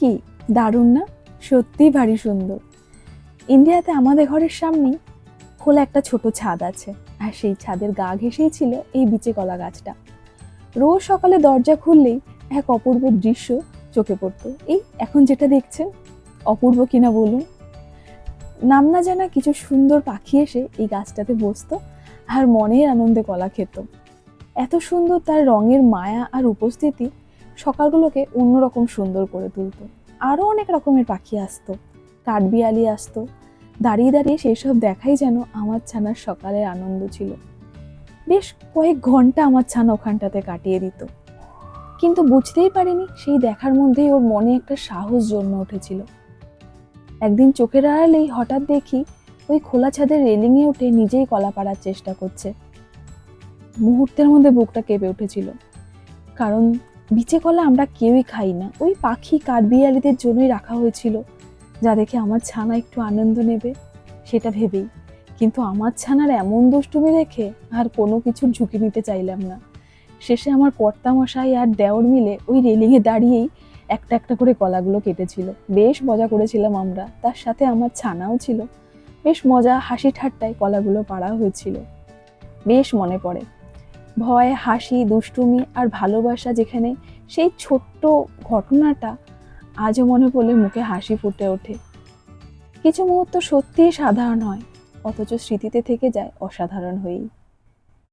কি দারুণ না? সত্যিই ভারী সুন্দর। ইন্ডিয়াতে আমাদের ঘরের সামনেই খোলা একটা ছোট ছাদ আছে, আর সেই ছাদের গা ঘেঁষেই ছিল এই বিচে কলা গাছটা। রোজ সকালে দরজা খুললেই এক অপূর্ব দৃশ্য চোখে পড়তো। এই এখন যেটা দেখছেন, অপূর্ব কিনা বলুন? নাম না জানা কিছু সুন্দর পাখি এসে এই গাছটাতে বসতো আর মনের আনন্দে কলা খেত। এত সুন্দর তার রঙের মায়া আর উপস্থিতি সকালগুলোকে অন্যরকম সুন্দর করে তুলতো। আরও অনেক রকমের পাখি আসতো, কাঠবিড়ালি আসতো। দাঁড়িয়ে দাঁড়িয়ে সেই সব দেখাই যেন আমার ছানার সকালের আনন্দ ছিল। বেশ কয়েক ঘন্টা আমার ছানা ওখানটাতে কাটিয়ে দিত, কিন্তু বুঝতেই পারিনি সেই দেখার মধ্যেই ওর মনে একটা সাহস জন্মে উঠেছিল। একদিন চোখের আড়ালেই হঠাৎ দেখি ওই খোলা ছাদের রেলিংয়ে উঠে নিজেই কলা পাড়ার চেষ্টা করছে। মুহূর্তের মধ্যে বুকটা কেঁপে উঠেছিল, কারণ বিচে কলা আমরা কেউই খাই না, ওই পাখি কাঠবিড়ালিদের জন্যই রাখা হয়েছিল, যা দেখে আমার ছানা একটু আনন্দ নেবে সেটা ভেবেই। কিন্তু আমার ছানার এমন দুষ্টুমি দেখে আর কোনো কিছুর ঝুঁকি নিতে চাইলাম না। শেষে আমার কর্তামশাই আর দেওর মিলে ওই রেলিংয়ে দাঁড়িয়েই একটা একটা করে কলাগুলো কেটেছিল। বেশ মজা করেছিলাম আমরা, তার সাথে আমার ছানাও ছিল। বেশ মজা হাসি ঠাট্টায় কলাগুলো পাড়া হয়েছিল। বেশ মনে পড়ে ভয়, হাসি, দুষ্টুমি আর ভালোবাসা, যেখানে সেই ছোট্ট ঘটনাটা আজও মনে পড়লে মুখে হাসি ফুটে ওঠে। কিছু মুহূর্ত সত্যিই সাধারণ হয়, অথচ স্মৃতিতে থেকে যায় অসাধারণ হয়েই।